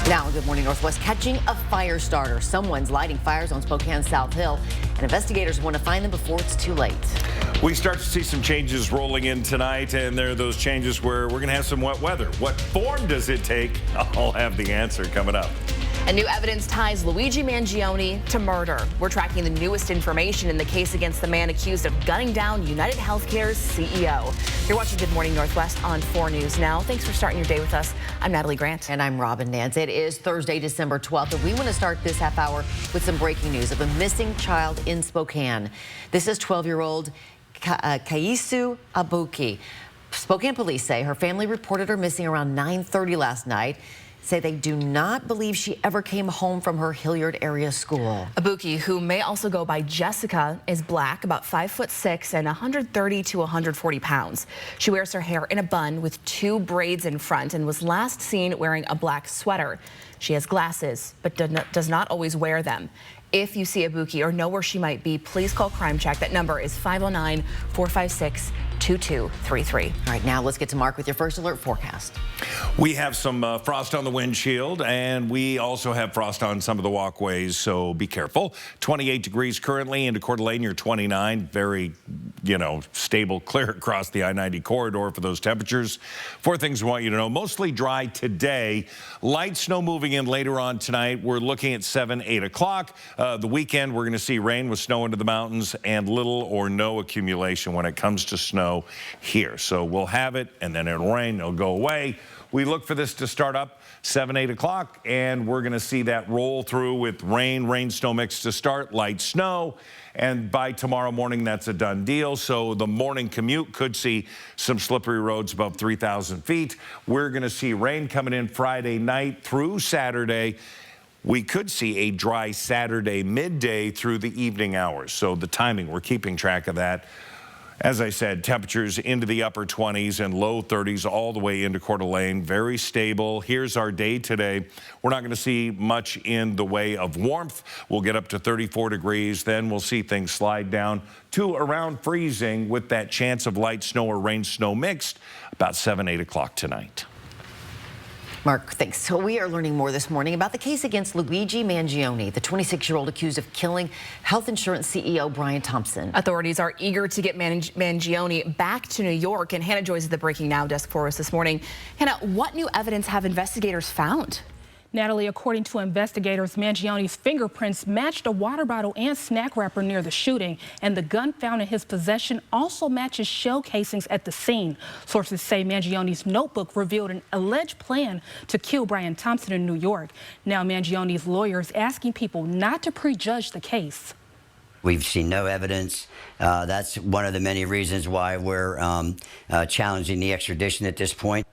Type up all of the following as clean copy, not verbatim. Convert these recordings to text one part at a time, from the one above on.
Now, Good Morning Northwest, catching a fire starter. Someone's lighting fires on Spokane's South Hill, and investigators want to find them before it's too late. We start to see some changes rolling in tonight, and there are those changes where we're going to have some wet weather. What form does it take? I'll have the answer coming up. And new evidence ties Luigi Mangione to murder. We're tracking the newest information in the case against the man accused of gunning down United Healthcare's CEO. You're watching Good Morning Northwest on 4 News Now. Thanks for starting your day with us. I'm Natalie Grant. And I'm Robin Nance. It is Thursday, December 12th, and we want to start this half hour with some breaking news of a missing child in Spokane. This is 12-year-old Kaisu Abuki. Spokane police say her family reported her missing around 9:30 last night. Say they do not believe she ever came home from her Hilliard area school. Abuki, who may also go by Jessica, is black, about 5'6" and 130 to 140 pounds. She wears her hair in a bun with 2 braids in front and was last seen wearing a black sweater. She has glasses, but does not always wear them. If you see Abuki or know where she might be, please call Crime Check. That number is 509-456-2233. All right, now let's get to Mark with your first alert forecast. We have some frost on the windshield, and we also have frost on some of the walkways, so be careful. 28 degrees currently into Coeur d'Alene, you're 29. Very, stable, clear across the I-90 corridor for those temperatures. 4 things we want you to know. Mostly dry today. Light snow moving in later on tonight. We're looking at 7, 8 o'clock. The weekend, we're going to see rain with snow into the mountains and little or no accumulation when it comes to snow here. So we'll have it, and then it'll rain, it'll go away. We look for this to start up 7, 8 o'clock, and we're going to see that roll through with rain, snow mix to start, light snow. And by tomorrow morning, that's a done deal. So the morning commute could see some slippery roads above 3,000 feet. We're going to see rain coming in Friday night through Saturday. We could see a dry Saturday midday through the evening hours. So the timing, we're keeping track of that. As I said, temperatures into the upper 20s and low 30s all the way into Coeur d'Alene. Very stable. Here's our day today. We're not going to see much in the way of warmth. We'll get up to 34 degrees. Then we'll see things slide down to around freezing with that chance of light snow or rain snow mixed about 7, 8 o'clock tonight. Mark, thanks. So we are learning more this morning about the case against Luigi Mangione, the 26-year-old accused of killing health insurance CEO Brian Thompson. Authorities are eager to get Mangione back to New York, and Hannah joins the Breaking Now desk for us this morning. Hannah, what new evidence have investigators found? Natalie, according to investigators, Mangione's fingerprints matched a water bottle and snack wrapper near the shooting, and the gun found in his possession also matches shell casings at the scene. Sources say Mangione's notebook revealed an alleged plan to kill Brian Thompson in New York. Now Mangione's lawyer is asking people not to prejudge the case. We've seen no evidence. That's one of the many reasons why we're challenging the extradition at this point.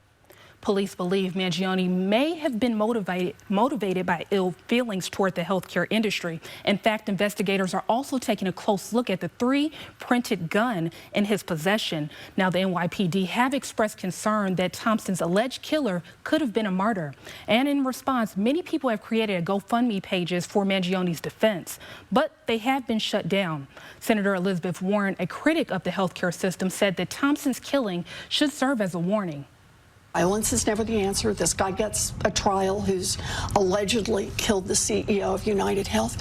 Police believe Mangione may have been motivated by ill feelings toward the healthcare industry. In fact, investigators are also taking a close look at the 3-printed gun in his possession. Now, the NYPD have expressed concern that Thompson's alleged killer could have been a martyr. And in response, many people have created GoFundMe pages for Mangione's defense, but they have been shut down. Senator Elizabeth Warren, a critic of the healthcare system, said that Thompson's killing should serve as a warning. Violence is never the answer. This guy gets a trial who's allegedly killed the CEO of United Health.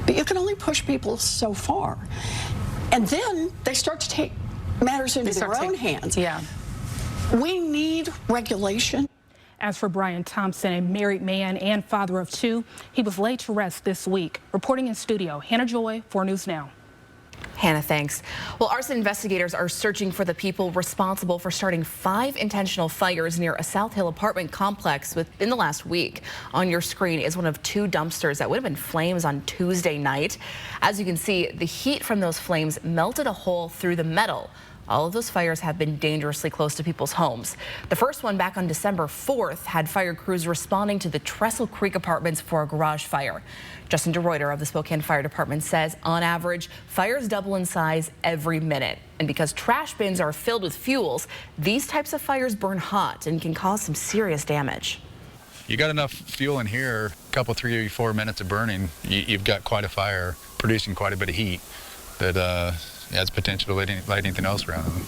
But you can only push people so far. And then they start to take matters into their own hands. Yeah. We need regulation. As for Brian Thompson, a married man and father of 2, he was laid to rest this week. Reporting in studio, Hannah Joy, 4 News Now. Hannah, thanks. Well, arson investigators are searching for the people responsible for starting 5 intentional fires near a South Hill apartment complex within the last week. On your screen is one of 2 dumpsters that would have been flames on Tuesday night. As you can see, the heat from those flames melted a hole through the metal. All of those fires have been dangerously close to people's homes. The first one back on December 4th had fire crews responding to the Trestle Creek apartments for a garage fire. Justin DeReuter of the Spokane Fire Department says on average, fires double in size every minute. And because trash bins are filled with fuels, these types of fires burn hot and can cause some serious damage. You got enough fuel in here, a couple, 3 or 4 minutes of burning, you've got quite a fire producing quite a bit of heat that has potential to light anything else around them.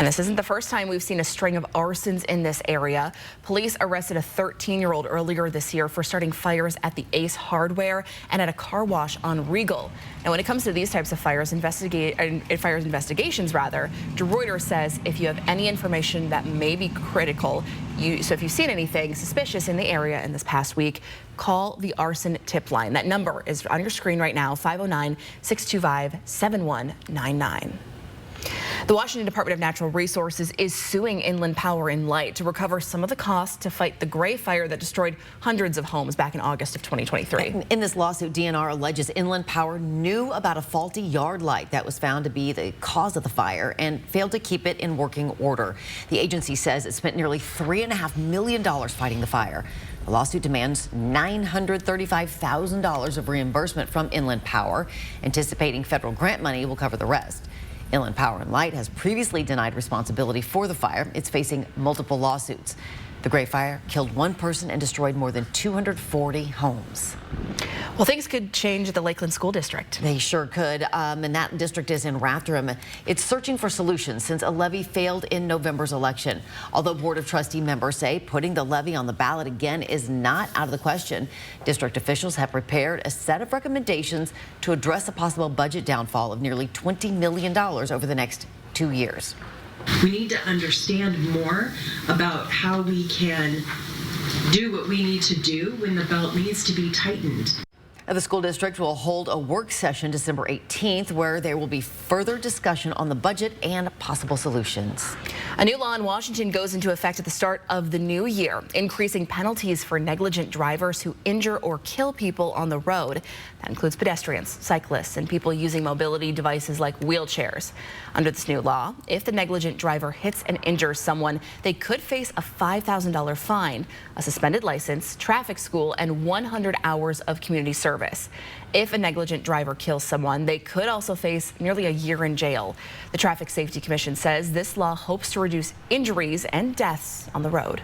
And this isn't the first time we've seen a string of arsons in this area. Police arrested a 13-year-old earlier this year for starting fires at the Ace Hardware and at a car wash on Regal. Now, when it comes to these types of fires, investigations, Reuters says if you have any information that may be critical, so if you've seen anything suspicious in the area in this past week, call the arson tip line. That number is on your screen right now, 509-625-7199. The Washington Department of Natural Resources is suing Inland Power and Light to recover some of the costs to fight the Wray fire that destroyed hundreds of homes back in August of 2023. In this lawsuit, DNR alleges Inland Power knew about a faulty yard light that was found to be the cause of the fire and failed to keep it in working order. The agency says it spent nearly $3.5 million fighting the fire. The lawsuit demands $935,000 of reimbursement from Inland Power, anticipating federal grant money will cover the rest. Inland Power and Light has previously denied responsibility for the fire. It's facing multiple lawsuits. The Wray fire killed one person and destroyed more than 240 homes. Well, things could change at the Lakeland School District. They sure could, and that district is in Rathdrum. It's searching for solutions since a levy failed in November's election. Although Board of Trustee members say putting the levy on the ballot again is not out of the question, district officials have prepared a set of recommendations to address a possible budget downfall of nearly $20 million over the next 2 years. We need to understand more about how we can do what we need to do when the belt needs to be tightened. The school district will hold a work session December 18th where there will be further discussion on the budget and possible solutions. A new law in Washington goes into effect at the start of the new year, increasing penalties for negligent drivers who injure or kill people on the road. That includes pedestrians, cyclists, and people using mobility devices like wheelchairs. Under this new law, if the negligent driver hits and injures someone, they could face a $5,000 fine, a suspended license, traffic school, and 100 hours of community service. If a negligent driver kills someone, they could also face nearly a year in jail. The Traffic Safety Commission says this law hopes to reduce injuries and deaths on the road.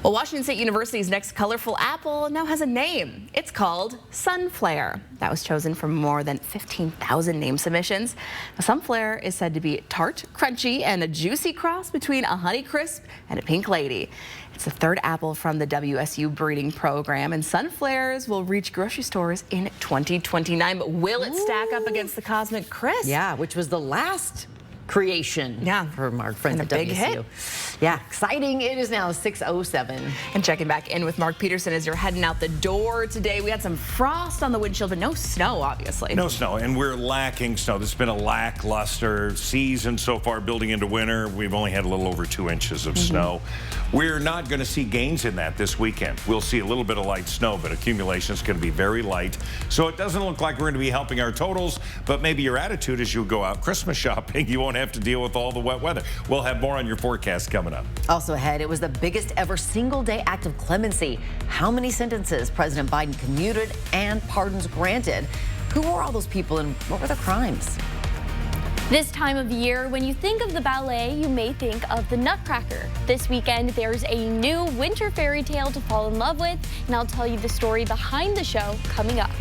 Well, Washington State University's next colorful apple now has a name. It's called Sunflare. That was chosen from more than 15,000 name submissions. Now, Sunflare is said to be tart, crunchy, and a juicy cross between a Honeycrisp and a Pink Lady. It's the third apple from the WSU breeding program, and Sunflares will reach grocery stores in 2029. But will it stack up against the Cosmic Crisp? Yeah, which was the last creation from our friends at WSU. Big hit. Yeah, exciting. It is now 6:07. And checking back in with Mark Peterson as you're heading out the door today. We had some frost on the windshield, but no snow, obviously. No snow, and we're lacking snow. This has been a lackluster season so far building into winter. We've only had a little over 2 inches of snow. We're not going to see gains in that this weekend. We'll see a little bit of light snow, but accumulation is going to be very light. So it doesn't look like we're going to be helping our totals, but maybe your attitude as you go out Christmas shopping, you won't have to deal with all the wet weather. We'll have more on your forecast coming up. Also ahead, it was the biggest ever single-day act of clemency. How many sentences President Biden commuted and pardons granted? Who were all those people and what were their crimes? This time of year, when you think of the ballet, you may think of the Nutcracker. This weekend, there's a new winter fairy tale to fall in love with, and I'll tell you the story behind the show coming up.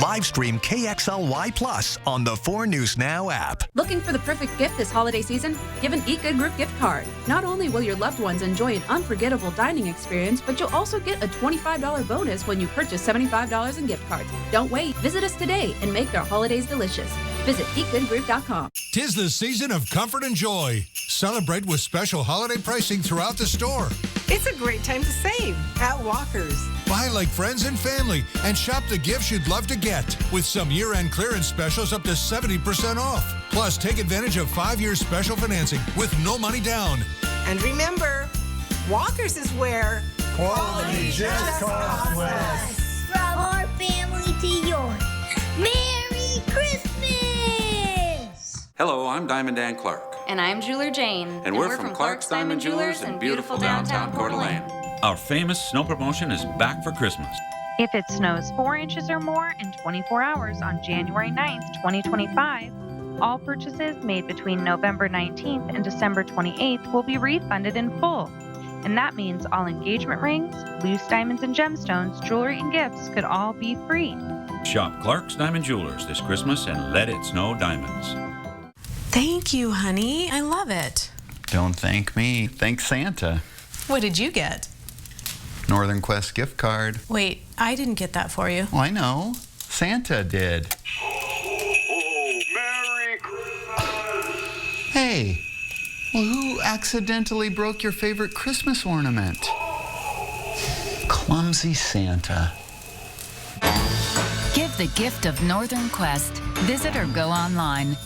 Live stream KXLY Plus on the 4 News Now app. Looking for the perfect gift this holiday season? Give an Eat Good Group gift card. Not only will your loved ones enjoy an unforgettable dining experience, but you'll also get a $25 bonus when you purchase $75 in gift cards. Don't wait. Visit us today and make their holidays delicious. Visit eatgoodgroup.com. 'Tis the season of comfort and joy. Celebrate with special holiday pricing throughout the store. It's a great time to save at Walker's. Buy like friends and family and shop the gifts you'd love to get with some year-end clearance specials up to 70% off. Plus, take advantage of 5-year special financing with no money down. And remember, Walker's is where quality just costs less. From our family to yours. Merry Christmas! Hello, I'm Diamond Dan Clark. And I'm Jeweler Jane. And we're from Clark's Diamond Jewelers in beautiful downtown Coeur d'Alene. Our famous snow promotion is back for Christmas. If it snows 4 inches or more in 24 hours on January 9th, 2025, all purchases made between November 19th and December 28th will be refunded in full. And that means all engagement rings, loose diamonds and gemstones, jewelry and gifts could all be free. Shop Clark's Diamond Jewelers this Christmas and let it snow diamonds. Thank you, honey. I love it. Don't thank me. Thank Santa. What did you get? Northern Quest gift card. Wait, I didn't get that for you. Oh, I know. Santa did. Merry Christmas! Hey, well, who accidentally broke your favorite Christmas ornament? Clumsy Santa. Give the gift of Northern Quest. Visit or go online.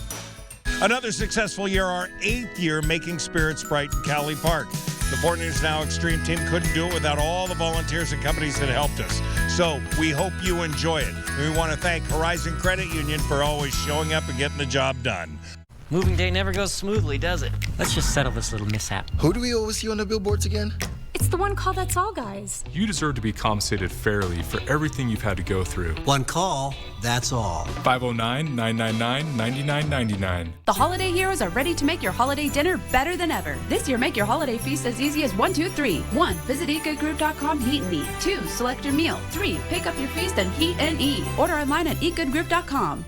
Another successful year, our 8th year making spirits bright in Cowley Park. The 4 News Now Extreme team couldn't do it without all the volunteers and companies that helped us. So we hope you enjoy it. We want to thank Horizon Credit Union for always showing up and getting the job done. Moving day never goes smoothly, does it? Let's just settle this little mishap. Who do we always see on the billboards again? It's the one call that's all, guys. You deserve to be compensated fairly for everything you've had to go through. One call, that's all. 509-999-9999. The holiday heroes are ready to make your holiday dinner better than ever. This year, make your holiday feast as easy as 1, 2, 3. 1. Visit eatgoodgroup.com, heat and eat. 2. Select your meal. 3. Pick up your feast and heat and eat. Order online at eatgoodgroup.com.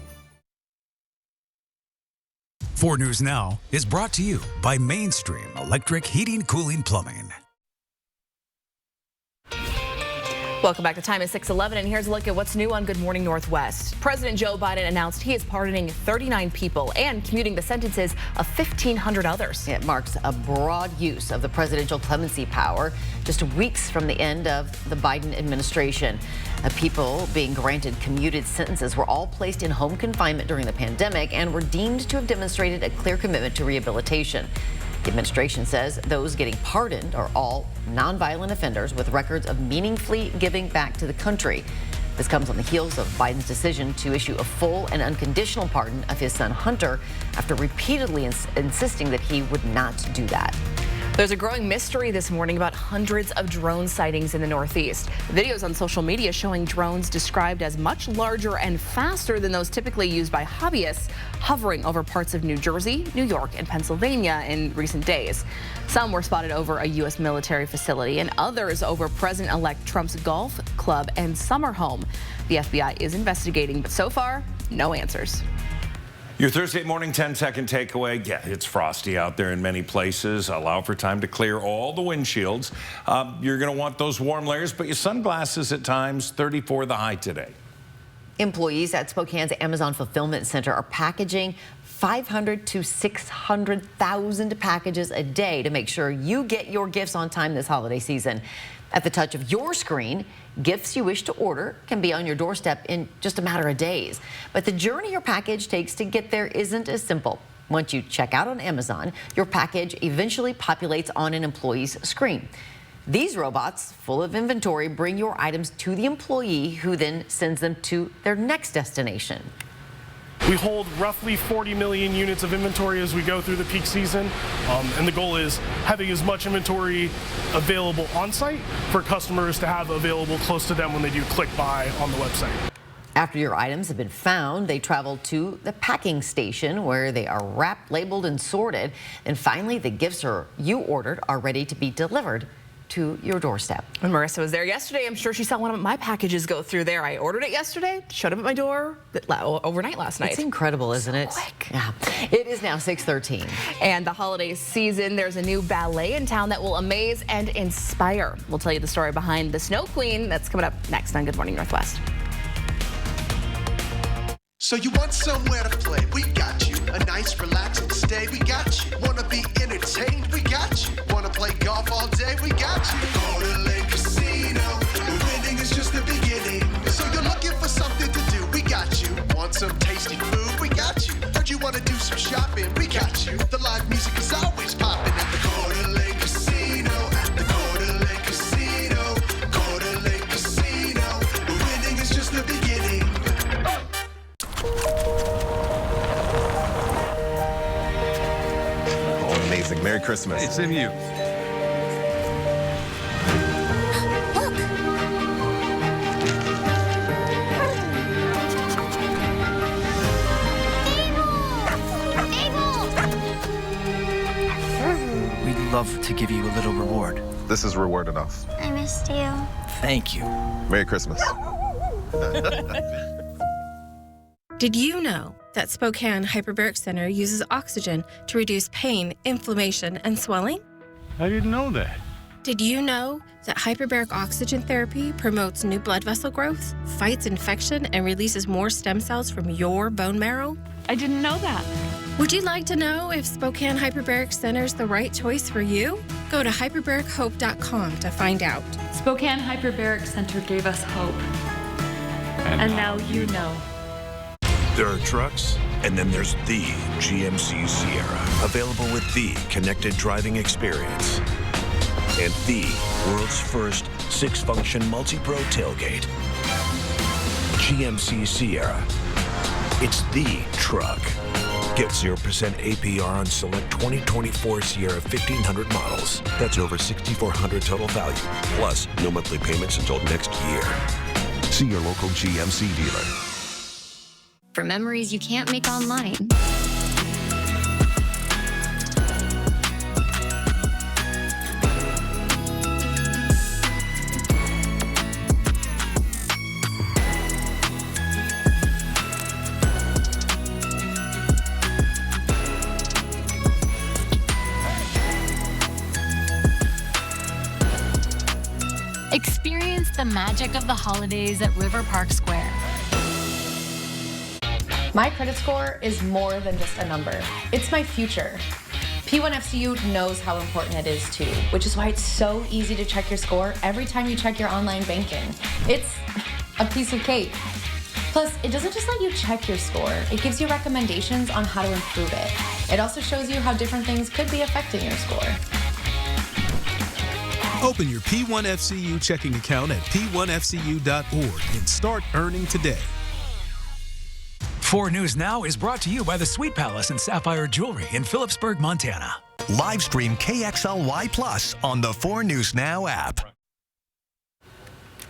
4 News Now is brought to you by Mainstream Electric Heating, Cooling, Plumbing. Welcome back. The time is 6:11, and here's a look at what's new on Good Morning Northwest. President Joe Biden announced he is pardoning 39 people and commuting the sentences of 1,500 others. It marks a broad use of the presidential clemency power just weeks from the end of the Biden administration. People being granted commuted sentences were all placed in home confinement during the pandemic and were deemed to have demonstrated a clear commitment to rehabilitation. The administration says those getting pardoned are all nonviolent offenders with records of meaningfully giving back to the country. This comes on the heels of Biden's decision to issue a full and unconditional pardon of his son Hunter after repeatedly insisting that he would not do that. There's a growing mystery this morning about hundreds of drone sightings in the Northeast. Videos on social media showing drones described as much larger and faster than those typically used by hobbyists hovering over parts of New Jersey, New York, and Pennsylvania in recent days. Some were spotted over a U.S. military facility and others over President-elect Trump's golf club and summer home. The FBI is investigating, but so far, no answers. Your Thursday morning 10-second takeaway. Yeah, it's frosty out there in many places. Allow for time to clear all the windshields. You're going to want those warm layers, but your sunglasses at times. 34 the high today. Employees at Spokane's Amazon Fulfillment Center are packaging 500 to 600,000 packages a day to make sure you get your gifts on time this holiday season. At the touch of your screen, gifts you wish to order can be on your doorstep in just a matter of days. But the journey your package takes to get there isn't as simple. Once you check out on Amazon, your package eventually populates on an employee's screen. These robots, full of inventory, bring your items to the employee who then sends them to their next destination. We hold roughly 40 million units of inventory as we go through the peak season, and the goal is having as much inventory available on site for customers to have available close to them when they do click buy on the website. After your items have been found, they travel to the packing station where they are wrapped, labeled, and sorted. And finally, the gifts you ordered are ready to be delivered to your doorstep. When Marissa was there yesterday, I'm sure she saw one of my packages go through there. I ordered it yesterday, showed up at my door overnight last night. It's incredible, isn't it? Quick. Yeah. It is now 6:13. And the holiday season, there's a new ballet in town that will amaze and inspire. We'll tell you the story behind the Snow Queen. That's coming up next on Good Morning Northwest. So you want somewhere to play? We got you. A nice relaxing stay? We got you. Wanna be entertained? We got you. Wanna play golf all day? We got you. Go to Lake Casino. The winning is just the beginning. So you're looking for something to do? We got you. Want some tasty food? We got you. Heard you wanna do some shopping? We got you. The live music is always popping at the Go to Lake Casino. At the Go to Lake Casino. Go to Lake Casino. The winning is just the beginning. Oh, amazing. Merry Christmas. It's in you. We'd love to give you a little reward. This is reward enough. I missed you. Thank you. Merry Christmas. Did you know that Spokane Hyperbaric Center uses oxygen to reduce pain, inflammation, and swelling? I didn't know that. Did you know that hyperbaric oxygen therapy promotes new blood vessel growth, fights infection, and releases more stem cells from your bone marrow? I didn't know that. Would you like to know if Spokane Hyperbaric Center is the right choice for you? Go to hyperbarichope.com to find out. Spokane Hyperbaric Center gave us hope. And now you know. There are trucks, and then there's the GMC Sierra, available with the connected driving experience and the world's first 6-function multi-pro tailgate. GMC Sierra. It's the truck. Get 0% APR on select 2024 Sierra 1500 models. That's over $6,400 total value. Plus, no monthly payments until next year. See your local GMC dealer. For memories you can't make online. Experience the magic of the holidays at River Park Square. My credit score is more than just a number. It's my future. P1FCU knows how important it is too, which is why it's so easy to check your score every time you check your online banking. It's a piece of cake. Plus, it doesn't just let you check your score, it gives you recommendations on how to improve it. It also shows you how different things could be affecting your score. Open your P1FCU checking account at p1fcu.org and start earning today. 4 News Now is brought to you by the Sweet Palace and Sapphire Jewelry in Phillipsburg, Montana. Live stream KXLY Plus on the 4 News Now app.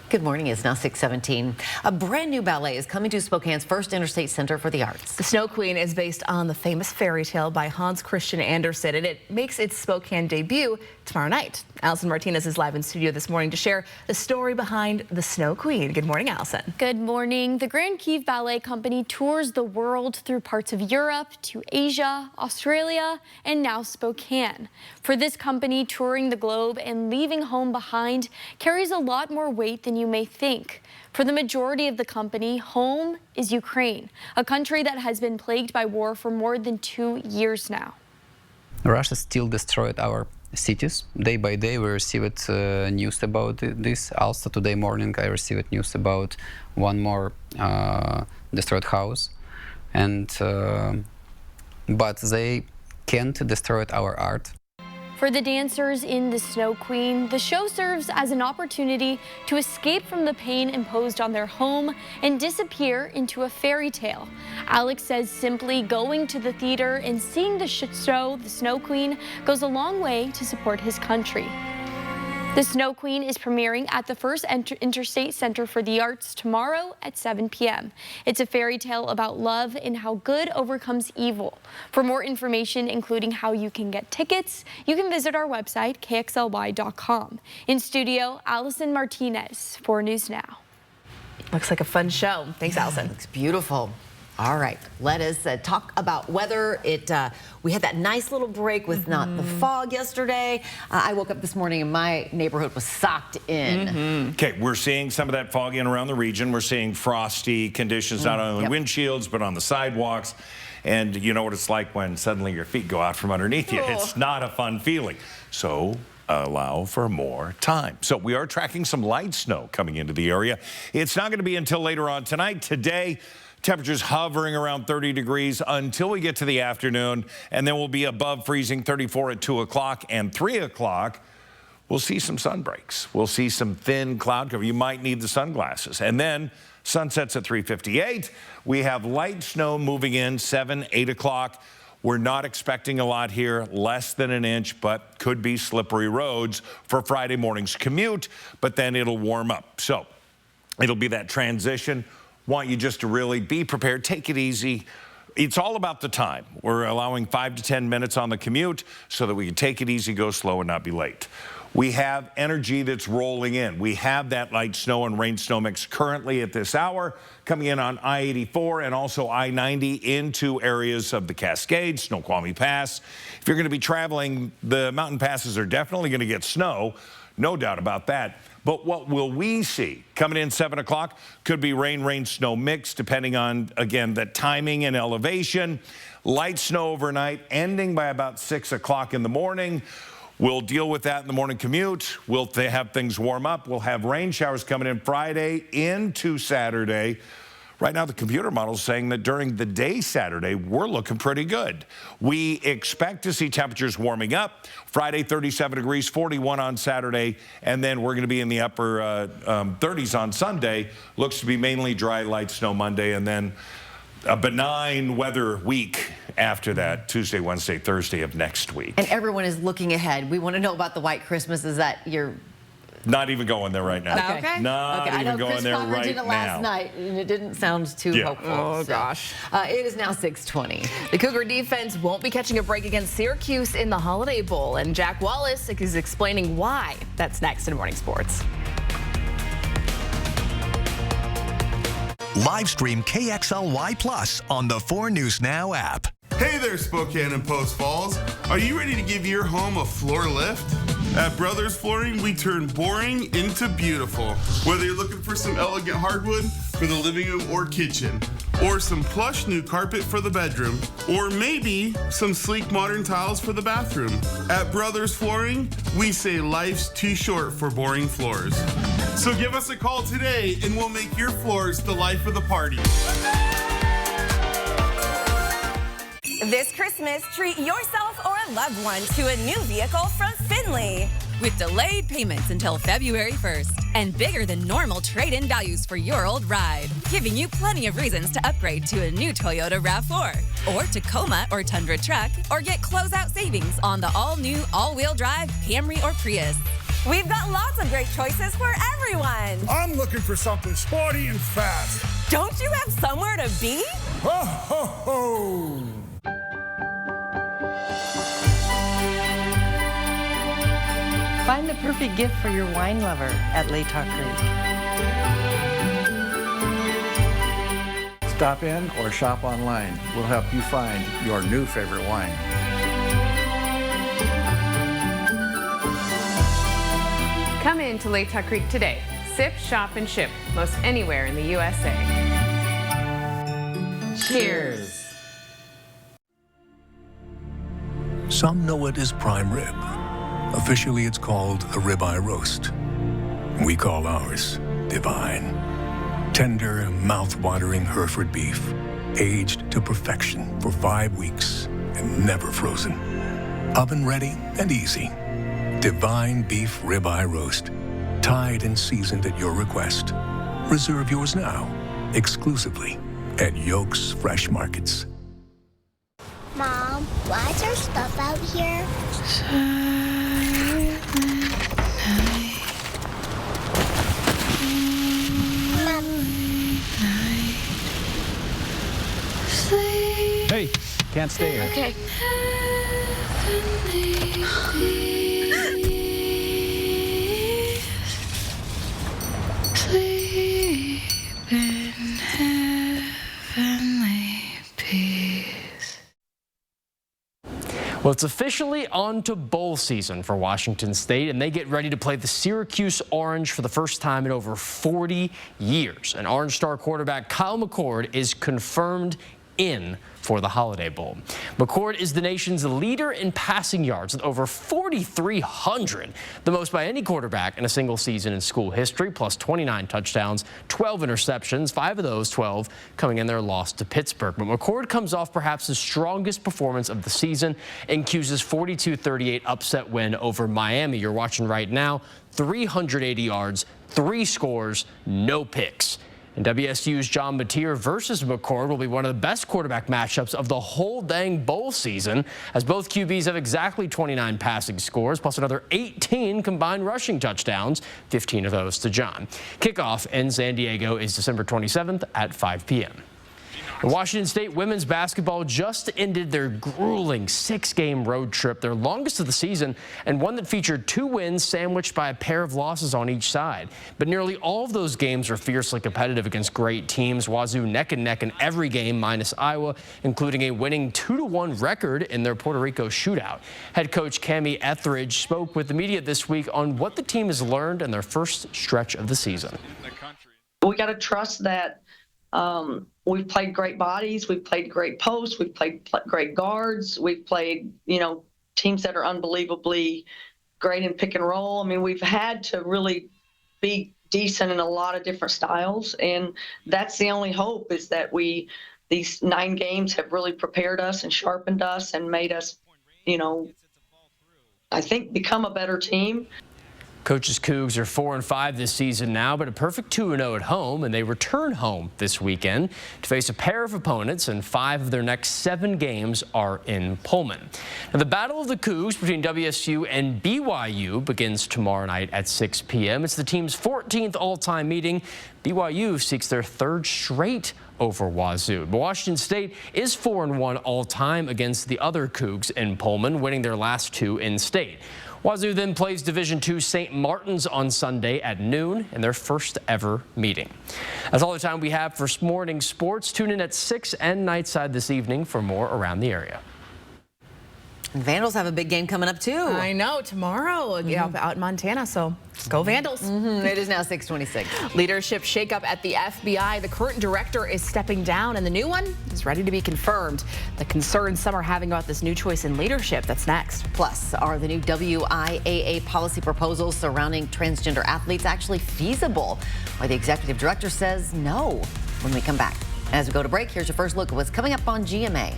Good morning. It's now 6:17. A brand new ballet is coming to Spokane's first Interstate Center for the Arts. The Snow Queen is based on the famous fairy tale by Hans Christian Andersen, and it makes its Spokane debut tomorrow night. Allison Martinez is live in studio this morning to share the story behind the Snow Queen. Good morning, Allison. Good morning. The Grand Kiev Ballet Company tours the world through parts of Europe to Asia, Australia, and now Spokane. For this company, touring the globe and leaving home behind carries a lot more weight than you may think. For the majority of the company, home is Ukraine, a country that has been plagued by war for more than 2 years now. Russia still destroyed our cities. Day by day we received news about this. Also today morning I received news about one more destroyed house. And but they can't destroy our art. For the dancers in The Snow Queen, the show serves as an opportunity to escape from the pain imposed on their home and disappear into a fairy tale. Alex says simply going to the theater and seeing the show, The Snow Queen, goes a long way to support his country. The Snow Queen is premiering at the first Interstate Center for the Arts tomorrow at 7 p.m. It's a fairy tale about love and how good overcomes evil. For more information, including how you can get tickets, you can visit our website, kxly.com. In studio, Allison Martinez, 4 News Now. Looks like a fun show. Thanks, Allison. Looks beautiful. All right, let us talk about weather. We had that nice little break with not the fog yesterday. I woke up this morning and my neighborhood was socked in. Okay, we're seeing some of that fog in around the region. We're seeing frosty conditions, not only on the windshields, but on the sidewalks. And you know what it's like when suddenly your feet go out from underneath you. It's not a fun feeling. So allow for more time. So we are tracking some light snow coming into the area. It's not going to be until later on tonight. Today, temperatures hovering around 30 degrees until we get to the afternoon, and then we'll be above freezing 34 at 2 o'clock and 3 o'clock. We'll see some sun breaks. We'll see some thin cloud cover. You might need the sunglasses. And then sunsets at 3:58. We have light snow moving in 7, 8 o'clock. We're not expecting a lot here, less than an inch, but could be slippery roads for Friday morning's commute, but then it'll warm up. So it'll be that transition. Want you just to really be prepared. Take it easy. It's all about the time. We're allowing 5 to 10 minutes on the commute so that we can take it easy, go slow, and not be late. We have energy that's rolling in. We have that light snow and rain snow mix currently at this hour coming in on I-84 and also I-90 into areas of the Cascades, Snoqualmie Pass. If you're going to be traveling, the mountain passes are definitely going to get snow, no doubt about that. But what will we see? Coming in 7 o'clock could be rain, snow mix, depending on, again, the timing and elevation. Light snow overnight, ending by about 6 o'clock in the morning. We'll deal with that in the morning commute. We'll have things warm up. We'll have rain showers coming in Friday into Saturday. Right now, the computer model is saying that during the day Saturday, we're looking pretty good. We expect to see temperatures warming up. Friday, 37 degrees, 41 on Saturday, and then we're going to be in the upper 30s on Sunday. Looks to be mainly dry, light snow Monday, and then a benign weather week after that, Tuesday, Wednesday, Thursday of next week. And everyone is looking ahead. We want to know about the white Christmas. Is that your... Not even going there right now. Okay. Not even going there right now. Did it last night, and it didn't sound too hopeful. Oh, gosh. It is now 6:20. The Cougar defense won't be catching a break against Syracuse in the Holiday Bowl, and Jack Wallace is explaining why. That's next in Morning Sports. Live stream KXLY Plus on the 4 News Now app. Hey there, Spokane and Post Falls. Are you ready to give your home a floor lift? At Brothers Flooring, we turn boring into beautiful. Whether you're looking for some elegant hardwood for the living room or kitchen, or some plush new carpet for the bedroom, or maybe some sleek modern tiles for the bathroom. At Brothers Flooring, we say life's too short for boring floors. So give us a call today and we'll make your floors the life of the party. This Christmas, treat yourself or a loved one to a new vehicle from Finley. With delayed payments until February 1st and bigger than normal trade-in values for your old ride, giving you plenty of reasons to upgrade to a new Toyota RAV4 or Tacoma or Tundra truck, or get closeout savings on the all-new all-wheel drive Camry or Prius. We've got lots of great choices for everyone. I'm looking for something sporty and fast. Don't you have somewhere to be? Ho, ho, ho! Find the perfect gift for your wine lover at Lakeland Creek. Stop in or shop online. We'll help you find your new favorite wine. Come in to Lakeland Creek today. Sip, shop, and ship most anywhere in the USA. Cheers. Some know it as prime rib. Officially, it's called a ribeye roast. We call ours divine. Tender, mouth-watering Hereford beef, aged to perfection for 5 weeks and never frozen. Oven ready and easy. Divine beef ribeye roast, tied and seasoned at your request. Reserve yours now, exclusively at Yoke's Fresh Markets. Mom, why is there stuff out here? Hey, can't stay here. Okay. Sleep in heavenly peace. Well, it's officially on to bowl season for Washington State, and they get ready to play the Syracuse Orange for the first time in over 40 years. And Orange star quarterback Kyle McCord is confirmed in for the Holiday Bowl. McCord is the nation's leader in passing yards with over 4,300, the most by any quarterback in a single season in school history, plus 29 touchdowns, 12 interceptions, 5 of those 12 coming in their loss to Pittsburgh. But McCord comes off perhaps the strongest performance of the season in Cuse's 42-38 upset win over Miami. You're watching right now, 380 yards, 3 scores, no picks. And WSU's John Mateer versus McCord will be one of the best quarterback matchups of the whole dang bowl season, as both QBs have exactly 29 passing scores, plus another 18 combined rushing touchdowns, 15 of those to John. Kickoff in San Diego is December 27th at 5 p.m. Washington State women's basketball just ended their grueling 6-game road trip, their longest of the season, and one that featured 2 wins sandwiched by a pair of losses on each side. But nearly all of those games are fiercely competitive against great teams. Wazoo neck and neck in every game minus Iowa, including a winning 2-1 record in their Puerto Rico shootout. Head coach Cammie Etheridge spoke with the media this week on what the team has learned in their first stretch of the season. We got to trust that we've played great bodies, we've played great posts, we've played great guards, we've played, teams that are unbelievably great in pick and roll. I mean, we've had to really be decent in a lot of different styles, and that's the only hope, is that these 9 games have really prepared us and sharpened us and made us, I think, become a better team. Coach's Cougs are 4-5 this season now, but a perfect 2-0 at home, and they return home this weekend to face a pair of opponents, and 5 of their next 7 games are in Pullman. Now, the Battle of the Cougs between WSU and BYU begins tomorrow night at 6 p.m. It's the team's 14th all-time meeting. BYU seeks their 3rd straight over Wazoo. But Washington State is 4-1 all-time against the other Cougs in Pullman, winning their last 2 in state. Wazoo then plays Division II St. Martin's on Sunday at noon in their first ever meeting. That's all the time we have for morning sports. Tune in at 6 and Nightside this evening for more around the area. And Vandals have a big game coming up, too. I know, tomorrow, out in Montana, so go Vandals. It is now 6:26. Leadership shakeup at the FBI. The current director is stepping down, and the new one is ready to be confirmed. The concerns some are having about this new choice in leadership. That's next. Plus, are the new WIAA policy proposals surrounding transgender athletes actually feasible? Why the executive director says no when we come back. As we go to break, here's your first look at what's coming up on GMA.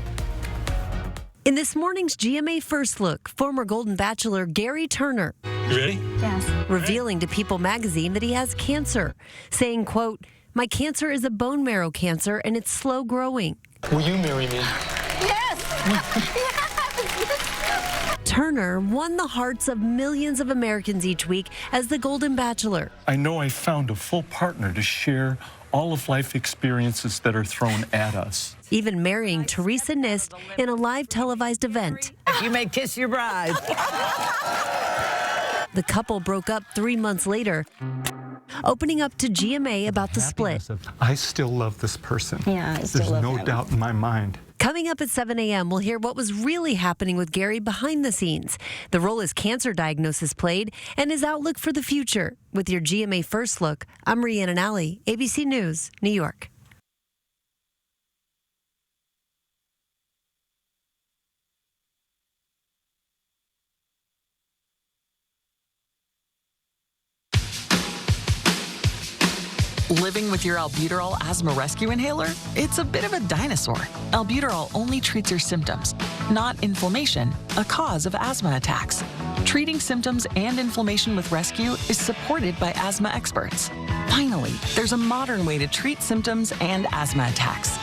In this morning's GMA First Look, former Golden Bachelor Gary Turner. You ready? Yes. Revealing to People magazine that he has cancer, saying, quote, "My cancer is a bone marrow cancer and it's slow growing." Will you marry me? Yes! Turner won the hearts of millions of Americans each week as the Golden Bachelor. I know I found a full partner to share all of life experiences that are thrown at us. Even marrying Teresa Nist in a live televised event. You may kiss your bride. The couple broke up 3 months later, opening up to GMA about the split. I still love this person. Yeah, I still There's love no him. doubt in my mind. Coming up at 7 a.m., we'll hear what was really happening with Gary behind the scenes, the role his cancer diagnosis played, and his outlook for the future. With your GMA First Look, I'm Rhiannon Alley, ABC News, New York. Living with your albuterol asthma rescue inhaler? It's a bit of a dinosaur. Albuterol only treats your symptoms, not inflammation, a cause of asthma attacks. Treating symptoms and inflammation with rescue is supported by asthma experts. Finally, there's a modern way to treat symptoms and asthma attacks.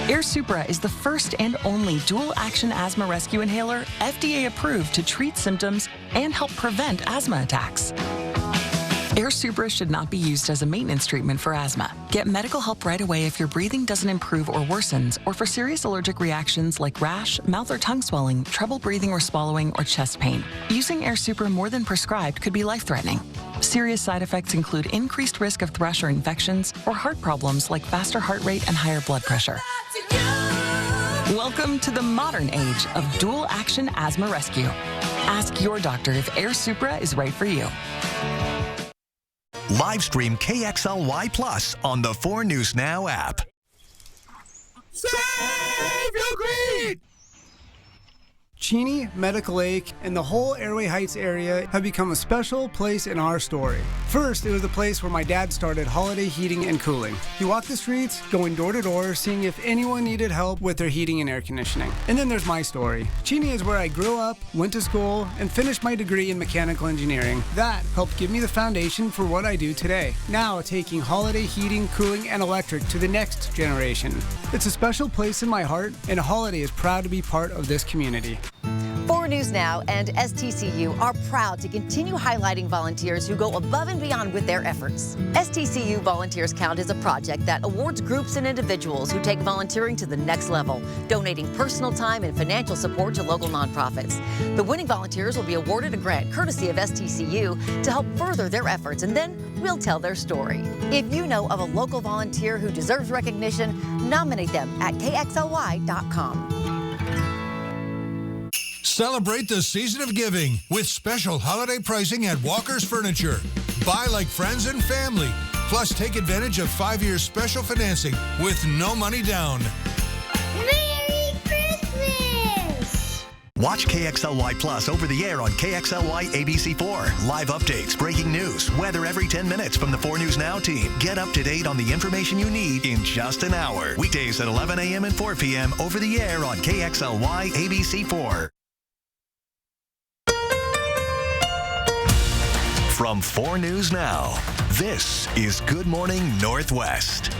Air Supra is the first and only dual-action asthma rescue inhaler FDA approved to treat symptoms and help prevent asthma attacks. Air Supra should not be used as a maintenance treatment for asthma. Get medical help right away if your breathing doesn't improve or worsens, or for serious allergic reactions like rash, mouth or tongue swelling, trouble breathing or swallowing, or chest pain. Using Air Supra more than prescribed could be life-threatening. Serious side effects include increased risk of thrush or infections, or heart problems like faster heart rate and higher blood pressure. Welcome to the modern age of dual-action asthma rescue. Ask your doctor if Air Supra is right for you. Live stream KXLY Plus on the 4 News Now app. Save your greed! Cheney, Medical Lake, and the whole Airway Heights area have become a special place in our story. First, it was the place where my dad started Holiday Heating and Cooling. He walked the streets, going door to door, seeing if anyone needed help with their heating and air conditioning. And then there's my story. Cheney is where I grew up, went to school, and finished my degree in mechanical engineering. That helped give me the foundation for what I do today. Now, taking Holiday Heating, Cooling, and Electric to the next generation. It's a special place in my heart, and Holiday is proud to be part of this community. 4 News Now and STCU are proud to continue highlighting volunteers who go above and beyond with their efforts. STCU Volunteers Count is a project that awards groups and individuals who take volunteering to the next level, donating personal time and financial support to local nonprofits. The winning volunteers will be awarded a grant courtesy of STCU to help further their efforts, and then we'll tell their story. If you know of a local volunteer who deserves recognition, nominate them at KXLY.com. Celebrate the season of giving with special holiday pricing at Walker's Furniture. Buy like friends and family. Plus, take advantage of 5-year special financing with no money down. Merry Christmas! Watch KXLY Plus over the air on KXLY ABC4. Live updates, breaking news, weather every 10 minutes from the 4 News Now team. Get up to date on the information you need in just an hour. Weekdays at 11 a.m. and 4 p.m. over the air on KXLY ABC4. From 4 News Now, this is Good Morning Northwest.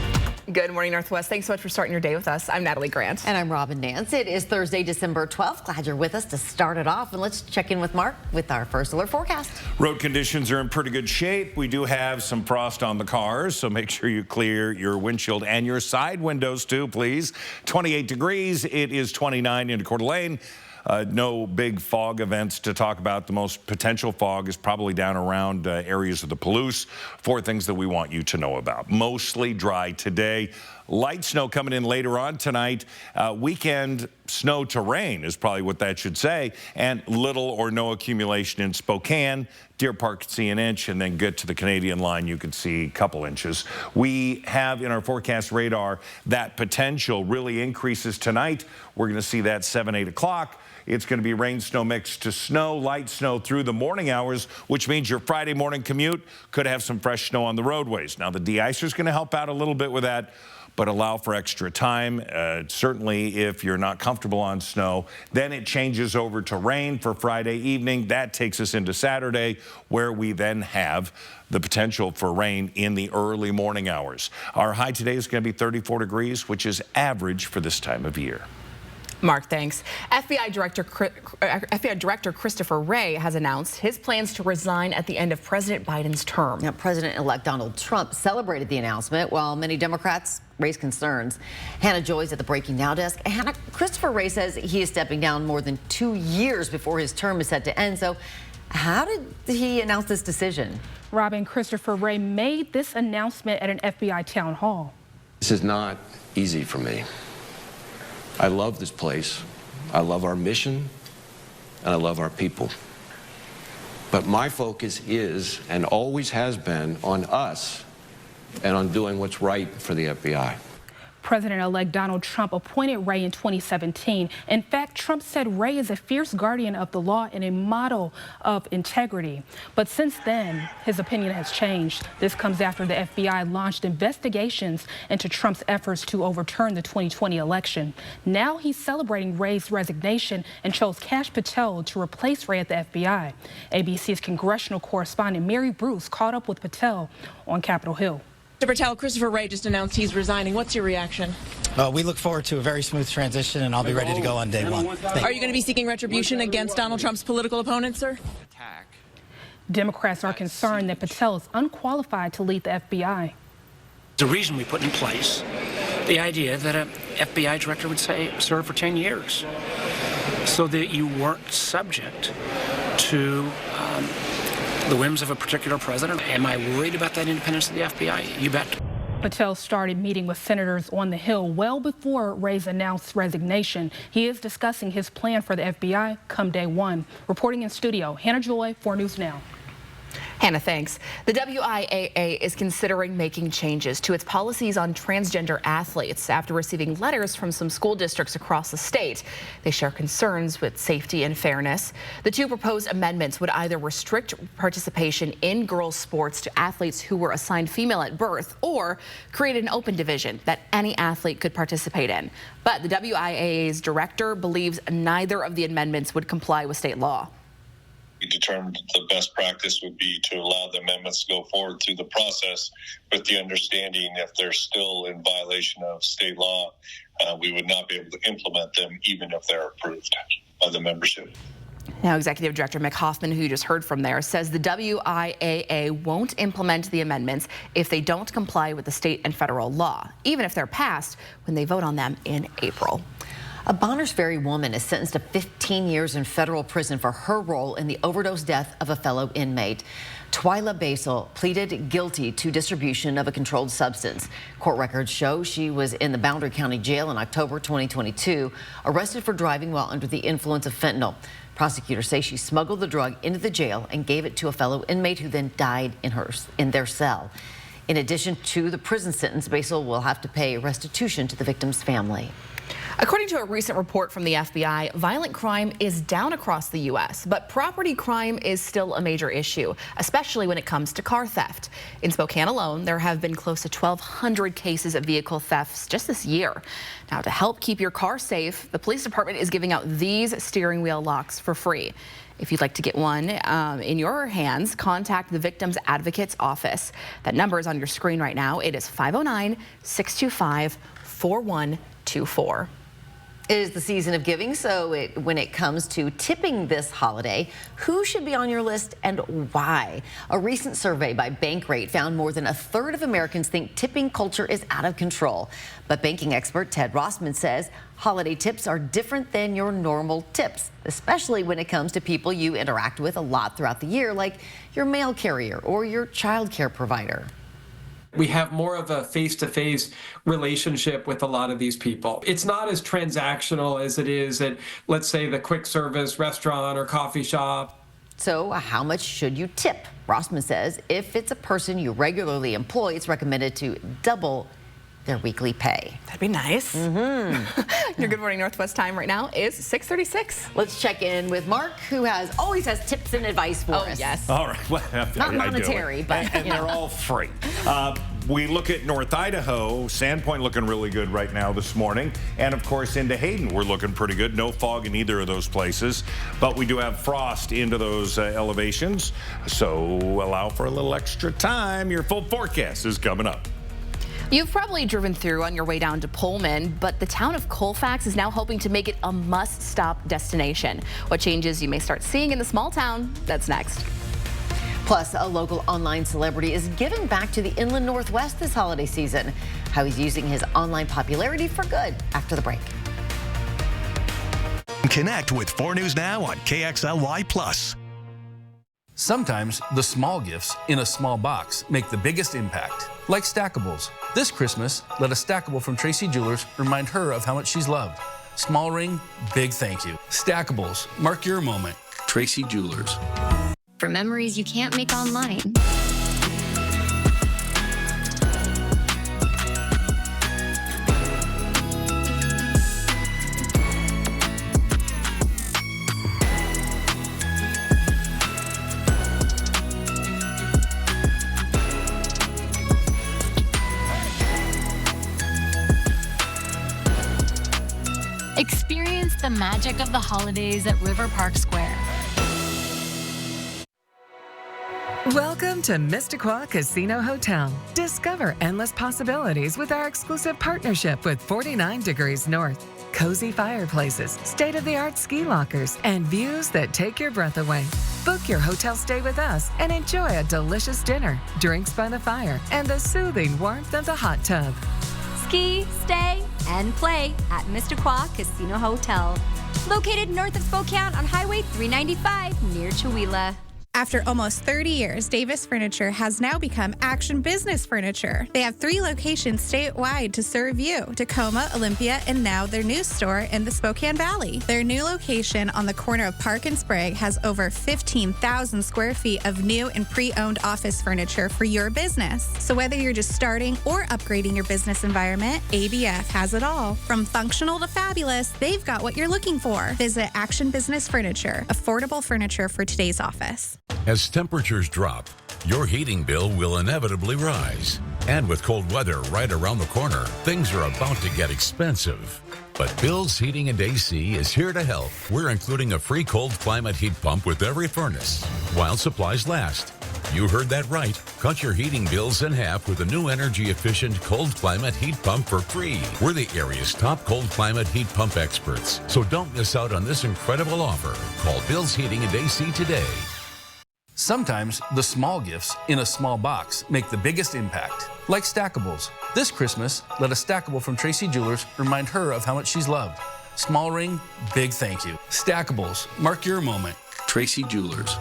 Good morning, Northwest. Thanks so much for starting your day with us. I'm Natalie Grant. And I'm Robin Nance. It is Thursday, December 12th. Glad you're with us to start it off. And let's check in with Mark with our first alert forecast. Road conditions are in pretty good shape. We do have some frost on the cars, so make sure you clear your windshield and your side windows too, please. 28 degrees. It is 29 into Coeur d'Alene. No big fog events to talk about. The most potential fog is probably down around areas of the Palouse. 4 things that we want you to know about. Mostly dry today. Light snow coming in later on tonight. Weekend snow to rain is probably what that should say. And little or no accumulation in Spokane. Deer Park could see an inch, and then get to the Canadian line, you could see a couple inches. We have in our forecast radar that potential really increases tonight. We're going to see that 7, 8 o'clock. It's going to be rain, snow mixed to snow, light snow through the morning hours, which means your Friday morning commute could have some fresh snow on the roadways. Now, the de-icer is going to help out a little bit with that, but allow for extra time. Certainly, if you're not comfortable on snow, then it changes over to rain for Friday evening. That takes us into Saturday, where we then have the potential for rain in the early morning hours. Our high today is going to be 34 degrees, which is average for this time of year. Mark, thanks. FBI Director Christopher Wray has announced his plans to resign at the end of President Biden's term. Now, President-elect Donald Trump celebrated the announcement, while many Democrats raised concerns. Hannah Joy's at the Breaking Now desk. Hannah, Christopher Wray says he is stepping down more than 2 years before his term is set to end. So how did he announce this decision? Robin, Christopher Wray made this announcement at an FBI town hall. This is not easy for me. I love this place, I love our mission, and I love our people. But my focus is, and always has been, on us and on doing what's right for the FBI. President-elect Donald Trump appointed Wray in 2017. In fact, Trump said Wray is a fierce guardian of the law and a model of integrity. But since then, his opinion has changed. This comes after the FBI launched investigations into Trump's efforts to overturn the 2020 election. Now he's celebrating Wray's resignation and chose Kash Patel to replace Wray at the FBI. ABC's congressional correspondent Mary Bruce caught up with Patel on Capitol Hill. Mr. Patel, Christopher Wray just announced he's resigning. What's your reaction? We look forward to a very smooth transition, and I'll be ready to go on day one. Are you going to be seeking retribution against Donald Trump's political opponent, sir? Democrats are concerned that Patel is unqualified to lead the FBI. The reason we put in place the idea that an FBI director would serve for 10 years so that you weren't subject to the whims of a particular president. Am I worried about that independence of the FBI? You bet. Patel started meeting with senators on the Hill well before Wray's announced resignation. He is discussing his plan for the FBI come day one. Reporting in studio, Hannah Joy, 4 News Now. Hannah, thanks. The WIAA is considering making changes to its policies on transgender athletes after receiving letters from some school districts across the state. They share concerns with safety and fairness. The 2 proposed amendments would either restrict participation in girls' sports to athletes who were assigned female at birth, or create an open division that any athlete could participate in. But the WIAA's director believes neither of the amendments would comply with state law. We determined the best practice would be to allow the amendments to go forward through the process, with the understanding if they're still in violation of state law, we would not be able to implement them even if they're approved by the membership. Now, Executive Director Mick Hoffman, who you just heard from there, says the WIAA won't implement the amendments if they don't comply with the state and federal law, even if they're passed when they vote on them in April. A Bonners Ferry woman is sentenced to 15 years in federal prison for her role in the overdose death of a fellow inmate. Twyla Basel pleaded guilty to distribution of a controlled substance. Court records show she was in the Boundary County Jail in October 2022, arrested for driving while under the influence of fentanyl. Prosecutors say she smuggled the drug into the jail and gave it to a fellow inmate who then died in their cell. In addition to the prison sentence, Basel will have to pay restitution to the victim's family. According to a recent report from the FBI, violent crime is down across the U.S., but property crime is still a major issue, especially when it comes to car theft. In Spokane alone, there have been close to 1,200 cases of vehicle thefts just this year. Now, to help keep your car safe, the police department is giving out these steering wheel locks for free. If you'd like to get one in your hands, contact the Victims Advocate's office. That number is on your screen right now. It is 509-625-4124. It is the season of giving, so when it comes to tipping this holiday, who should be on your list and why? A recent survey by Bankrate found more than a third of Americans think tipping culture is out of control. But banking expert Ted Rossman says holiday tips are different than your normal tips, especially when it comes to people you interact with a lot throughout the year, like your mail carrier or your child care provider. We have more of a face-to-face relationship with a lot of these people. It's not as transactional as it is at, let's say, the quick service restaurant or coffee shop. So how much should you tip? Rossman says if it's a person you regularly employ, it's recommended to double their weekly pay. That'd be nice. Your Good Morning Northwest time right now is 6:36. Let's check in with Mark, who always has tips and advice for us. Yes. All right. Well, not monetary, but and they're all free. We look at North Idaho, Sandpoint looking really good right now this morning. And of course into Hayden, we're looking pretty good. No fog in either of those places, but we do have frost into those elevations. So allow for a little extra time. Your full forecast is coming up. You've probably driven through on your way down to Pullman, but the town of Colfax is now hoping to make it a must-stop destination. What changes you may start seeing in the small town? That's next. Plus, a local online celebrity is giving back to the Inland Northwest this holiday season. How he's using his online popularity for good after the break. Connect with 4 News Now on KXLY+. Sometimes the small gifts in a small box make the biggest impact, like stackables. This Christmas, let a stackable from Tracy Jewelers remind her of how much she's loved. Small ring, big thank you. Stackables, mark your moment. Tracy Jewelers. For memories you can't make online. Experience the magic of the holidays at River Park Square. Welcome to Mistaqua Casino Hotel. Discover endless possibilities with our exclusive partnership with 49 Degrees North. Cozy fireplaces, state-of-the-art ski lockers, and views that take your breath away. Book your hotel stay with us and enjoy a delicious dinner, drinks by the fire, and the soothing warmth of the hot tub. Ski, stay, and play at Mistaqua Casino Hotel. Located north of Spokane on Highway 395 near Chewelah. After almost 30 years, Davis Furniture has now become Action Business Furniture. They have 3 locations statewide to serve you: Tacoma, Olympia, and now their new store in the Spokane Valley. Their new location on the corner of Park and Sprague has over 15,000 square feet of new and pre-owned office furniture for your business. So whether you're just starting or upgrading your business environment, ABF has it all. From functional to fabulous, they've got what you're looking for. Visit Action Business Furniture, affordable furniture for today's office. As temperatures drop, your heating bill will inevitably rise. And with cold weather right around the corner, things are about to get expensive. But Bill's Heating and AC is here to help. We're including a free cold climate heat pump with every furnace while supplies last. You heard that right. Cut your heating bills in half with a new energy-efficient cold climate heat pump for free. We're the area's top cold climate heat pump experts, so don't miss out on this incredible offer. Call Bill's Heating and AC today. Sometimes the small gifts in a small box make the biggest impact, like stackables. This Christmas, let a stackable from Tracy Jewelers remind her of how much she's loved. Small ring, big thank you. Stackables, mark your moment. Tracy Jewelers.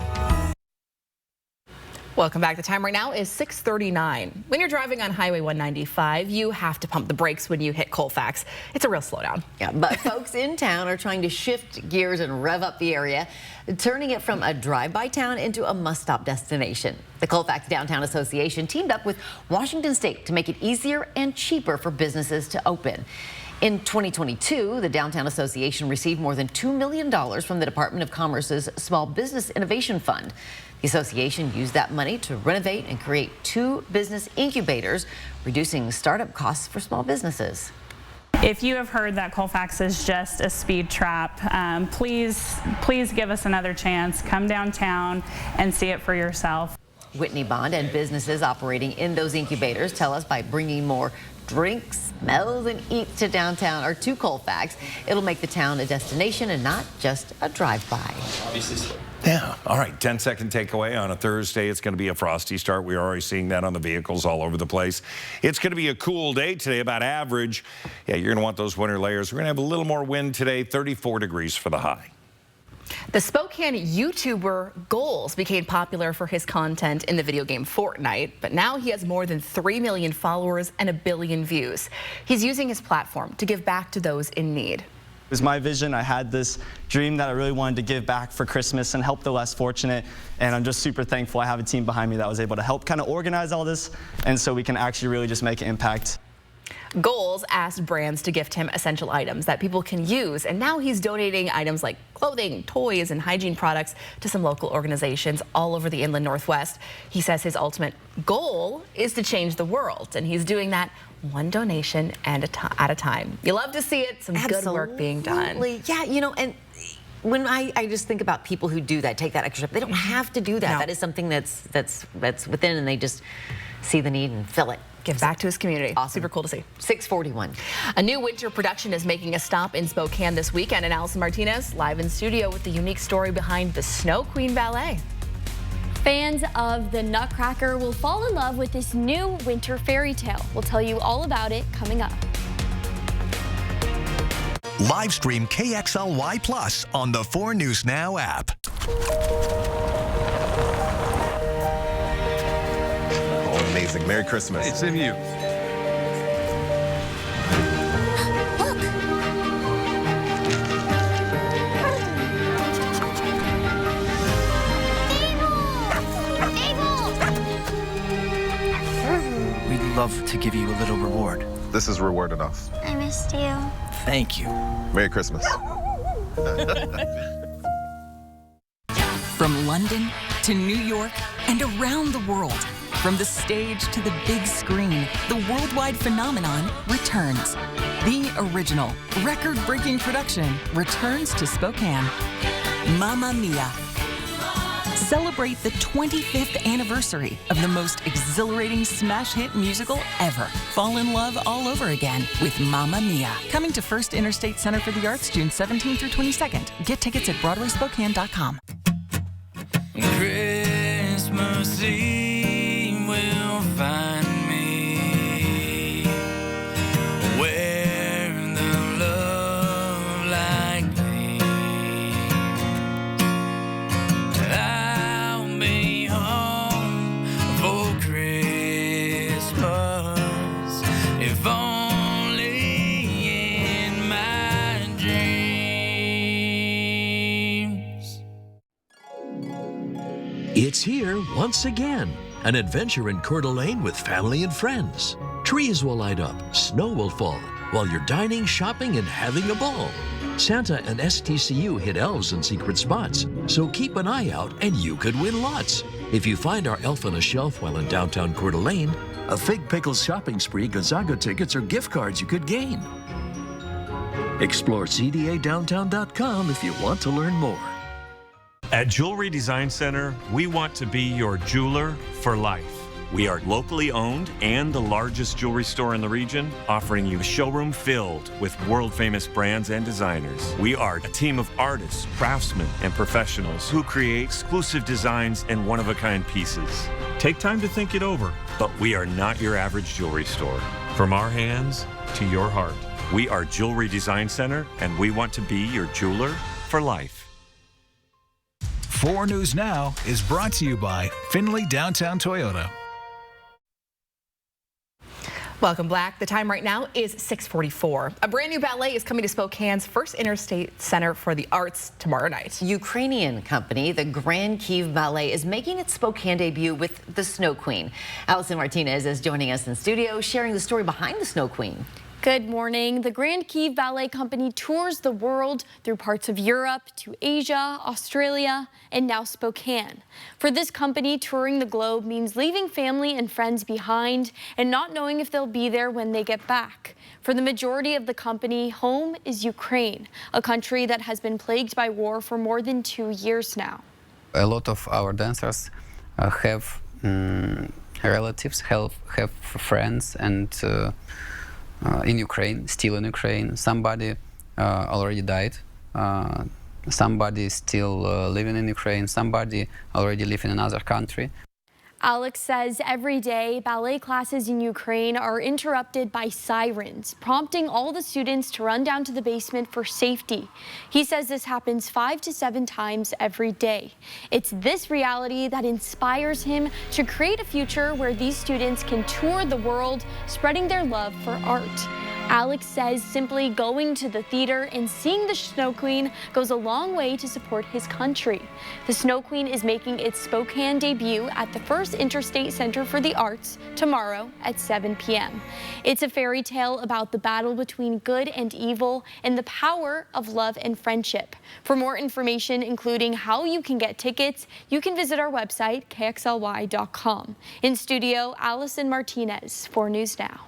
Welcome back. The time right now is 6:39. When you're driving on Highway 195, you have to pump the brakes when you hit Colfax. It's a real slowdown. Yeah, but folks in town are trying to shift gears and rev up the area, turning it from a drive-by town into a must-stop destination. The Colfax Downtown Association teamed up with Washington State to make it easier and cheaper for businesses to open. In 2022, the Downtown Association received more than $2 million from the Department of Commerce's Small Business Innovation Fund. The association used that money to renovate and create 2 business incubators, reducing startup costs for small businesses. If you have heard that Colfax is just a speed trap, please give us another chance. Come downtown and see it for yourself. Whitney Bond and businesses operating in those incubators tell us by bringing more drinks, smells, and eats to downtown or to Colfax, it'll make the town a destination and not just a drive-by. Yeah. All right. 10-second takeaway on a Thursday. It's going to be a frosty start. We're already seeing that on the vehicles all over the place. It's going to be a cool day today, about average. Yeah, you're going to want those winter layers. We're going to have a little more wind today, 34 degrees for the high. The Spokane YouTuber Goals became popular for his content in the video game Fortnite, but now he has more than 3 million followers and 1 billion views. He's using his platform to give back to those in need. It was my vision. I had this dream that I really wanted to give back for Christmas and help the less fortunate, and I'm just super thankful I have a team behind me that was able to help kind of organize all this, and so we can actually really just make an impact. Goals asked brands to gift him essential items that people can use, and now he's donating items like clothing, toys, and hygiene products to some local organizations all over the Inland Northwest. He says his ultimate goal is to change the world, and he's doing that one donation at a time. You love to see it, some good work being done. Yeah, you know, and when I just think about people who do that, take that extra step, they don't have to do that. No. That is something that's within, and they just see the need and fill it. Give back to his community. Awesome. Super cool to see. 641. A new winter production is making a stop in Spokane this weekend, and Allison Martinez live in studio with the unique story behind the Snow Queen Ballet. Fans of the Nutcracker will fall in love with this new winter fairy tale. We'll tell you all about it coming up. Live stream KXLY Plus on the 4 News Now app. Oh, amazing. Merry Christmas. It's in you. We'd love to give you a little reward. This is reward enough. I missed you. Thank you. Merry Christmas. From London to New York and around the world, from the stage to the big screen, the worldwide phenomenon returns. The original, record-breaking production returns to Spokane. Mamma Mia! Celebrate the 25th anniversary of the most exhilarating smash hit musical ever. Fall in love all over again with Mamma Mia. Coming to First Interstate Center for the Arts June 17th through 22nd. Get tickets at BroadwaySpokane.com. Christmas Eve will find me where the love light gleams. I'll be home for Christmas, if only in my dreams. It's here once again. An adventure in Coeur d'Alene with family and friends. Trees will light up, snow will fall, while you're dining, shopping, and having a ball. Santa and STCU hit elves in secret spots, so keep an eye out and you could win lots. If you find our elf on a shelf while in downtown Coeur d'Alene, a Fig Pickles shopping spree, Gonzaga tickets, or gift cards you could gain. Explore CDADowntown.com if you want to learn more. At Jewelry Design Center, we want to be your jeweler for life. We are locally owned and the largest jewelry store in the region, offering you a showroom filled with world-famous brands and designers. We are a team of artists, craftsmen, and professionals who create exclusive designs and one-of-a-kind pieces. Take time to think it over, but we are not your average jewelry store. From our hands to your heart, we are Jewelry Design Center, and we want to be your jeweler for life. 4 News Now is brought to you by Findlay Downtown Toyota. Welcome back. The time right now is 6:44. A brand new ballet is coming to Spokane's first interstate center for the arts tomorrow night. Ukrainian company, the Grand Kyiv Ballet, is making its Spokane debut with the Snow Queen. Allison Martinez is joining us in studio, sharing the story behind the Snow Queen. Good morning. The Grand Kyiv Ballet Company tours the world through parts of Europe to Asia, Australia, and now Spokane. For this company, touring the globe means leaving family and friends behind and not knowing if they'll be there when they get back. For the majority of the company, home is Ukraine, a country that has been plagued by war for more than 2 years now. A lot of our dancers have relatives, have friends, and in Ukraine, still in Ukraine. Somebody already died. Somebody still living in Ukraine. Somebody already live in another country. Alex says every day ballet classes in Ukraine are interrupted by sirens, prompting all the students to run down to the basement for safety. He says this happens 5 to 7 times every day. It's this reality that inspires him to create a future where these students can tour the world, spreading their love for art. Alex says simply going to the theater and seeing the Snow Queen goes a long way to support his country. The Snow Queen is making its Spokane debut at the First Interstate Center for the Arts tomorrow at 7 p.m. It's a fairy tale about the battle between good and evil and the power of love and friendship. For more information, including how you can get tickets, you can visit our website, kxly.com. In studio, Allison Martinez, 4 News Now.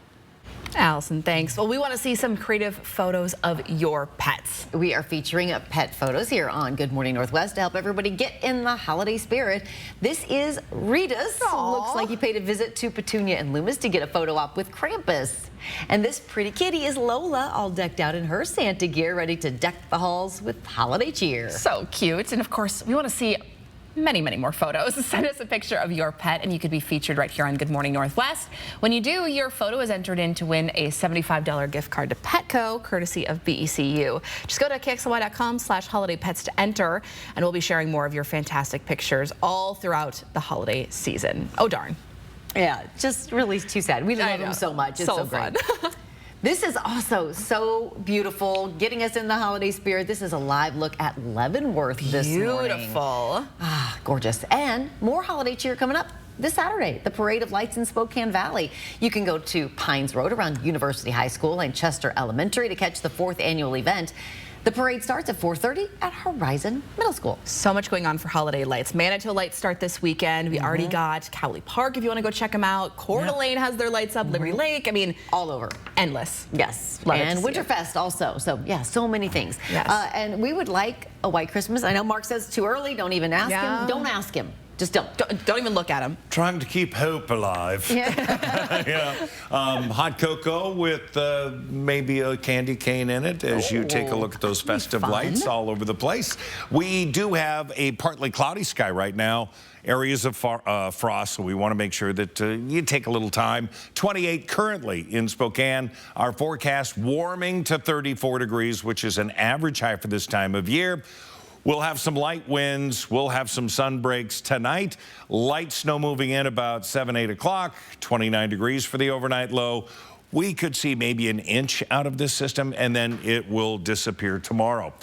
Allison, thanks. Well, we want to see some creative photos of your pets. We are featuring pet photos here on Good Morning Northwest to help everybody get in the holiday spirit. This is Rita's. Aww. Looks like he paid a visit to Petunia and Loomis to get a photo op with Krampus. And this pretty kitty is Lola, all decked out in her Santa gear, ready to deck the halls with holiday cheer. So cute. And of course, we want to see many, many more photos. Send us a picture of your pet and you could be featured right here on Good Morning Northwest. When you do, your photo is entered in to win a $75 gift card to Petco, courtesy of BECU. Just go to kxly.com/holidaypets to enter, and we'll be sharing more of your fantastic pictures all throughout the holiday season. Oh, darn. Yeah, just really too sad. We love him so much. It's so great. This is also so beautiful, getting us in the holiday spirit. This is a live look at Leavenworth this morning. Beautiful. Ah, gorgeous. And more holiday cheer coming up this Saturday, the Parade of Lights in Spokane Valley. You can go to Pines Road around University High School and Chester Elementary to catch the 4th annual event. The parade starts at 4:30 at Horizon Middle School. So much going on for holiday lights. Manitou lights start this weekend. We already got Cowley Park if you want to go check them out. Coeur d'Alene has their lights up. Liberty Lake. I mean, all over. Endless. Yes. Love and Winterfest also. So yeah, so many things. Yes. And we would like a white Christmas. I know Mark says it's too early. Don't even ask him. Don't ask him. Just don't even look at him. Trying to keep hope alive. Yeah. Hot cocoa with maybe a candy cane in it as you take a look at those festive lights all over the place. We do have a partly cloudy sky right now. Areas of frost, so we want to make sure that you take a little time. 28 currently in Spokane. Our forecast warming to 34 degrees, which is an average high for this time of year. We'll have some light winds. We'll have some sun breaks tonight. Light snow moving in about 7, 8 o'clock. 29 degrees for the overnight low. We could see maybe an inch out of this system, and then it will disappear tomorrow.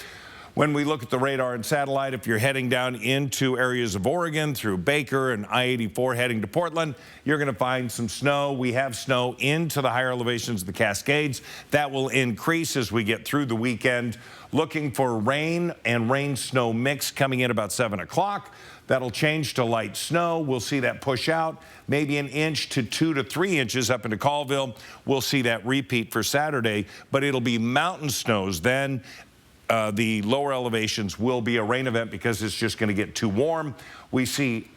When we look at the radar and satellite, if you're heading down into areas of Oregon through Baker and I-84 heading to Portland, you're going to find some snow. We have snow into the higher elevations of the Cascades. That will increase as we get through the weekend. Looking for rain and rain-snow mix coming in about 7 o'clock. That'll change to light snow. We'll see that push out, maybe an inch to 2 to 3 inches up into Colville. We'll see that repeat for Saturday, but it'll be mountain snows then. the lower elevations will be a rain event because it's just going to get too warm. We see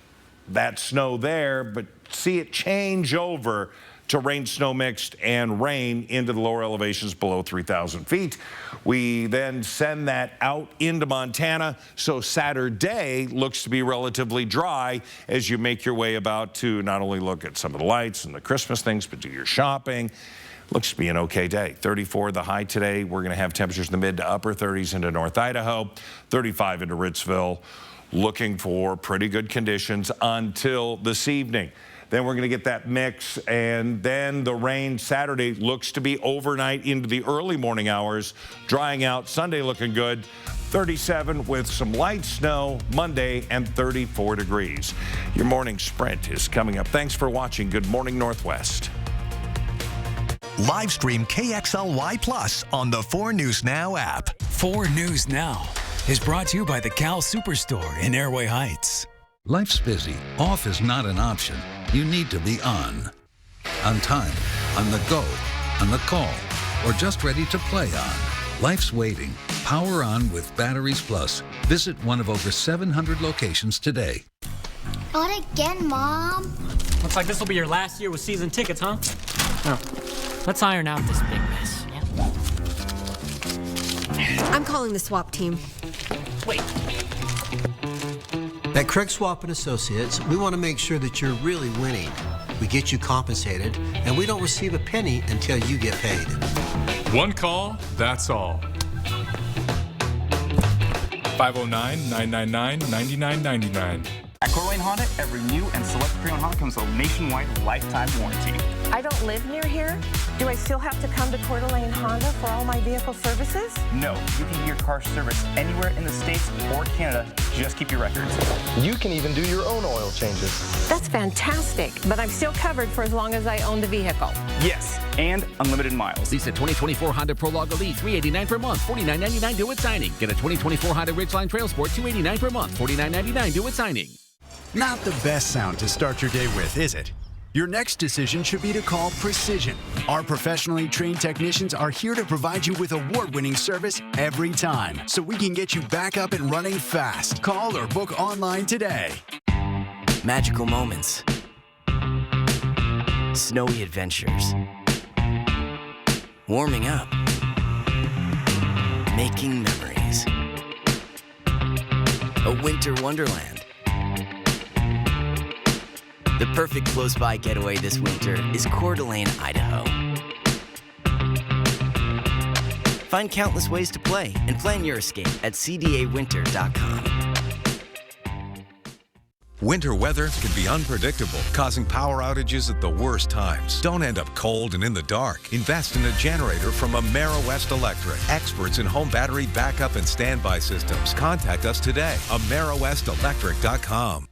that snow there, but see it change over to rain, snow mixed, and rain into the lower elevations below 3,000 feet. We then send that out into Montana, so Saturday looks to be relatively dry as you make your way about to not only look at some of the lights and the Christmas things, but do your shopping. Looks to be an okay day. 34 the high today. We're going to have temperatures in the mid to upper 30s into North Idaho, 35 into Ritzville. Looking for pretty good conditions until this evening. Then we're going to get that mix, and then the rain Saturday looks to be overnight into the early morning hours, drying out. Sunday looking good, 37 with some light snow Monday, and 34 degrees. Your morning sprint is coming up. Thanks for watching Good Morning Northwest. Live stream KXLY Plus on the 4 News Now app. 4 News Now is brought to you by the Cal Superstore in Airway Heights. Life's busy. Off is not an option. You need to be on time, on the go, on the call, or just ready to play on. Life's waiting. Power on with Batteries Plus. Visit one of over 700 locations today. Not again, Mom. Looks like this will be your last year with season tickets, huh? Oh. Let's iron out this big mess. I'm calling the swap team. Wait. At Craig Swap & Associates, we want to make sure that you're really winning. We get you compensated, and we don't receive a penny until you get paid. One call, that's all. 509-999-9999. At Coeur d'Alene Honda, every new and select pre-owned Honda comes with a nationwide lifetime warranty. I don't live near here. Do I still have to come to Coeur d'Alene Honda for all my vehicle services? No, you can get your car serviced anywhere in the States or Canada. Just keep your records. You can even do your own oil changes. That's fantastic, but I'm still covered for as long as I own the vehicle. Yes, and unlimited miles. Lease a 2024 Honda Prologue Elite, $389 per month, $49.99 due at signing. Get a 2024 Honda Ridgeline Trail Sport, $289 per month, $49.99 due at signing. Not the best sound to start your day with, is it? Your next decision should be to call Precision. Our professionally trained technicians are here to provide you with award-winning service every time, so we can get you back up and running fast. Call or book online today. Magical moments. Snowy adventures. Warming up. Making memories. A winter wonderland. The perfect close-by getaway this winter is Coeur d'Alene, Idaho. Find countless ways to play and plan your escape at cdawinter.com. Winter weather can be unpredictable, causing power outages at the worst times. Don't end up cold and in the dark. Invest in a generator from AmeriWest Electric. Experts in home battery backup and standby systems. Contact us today. AmeriWestElectric.com.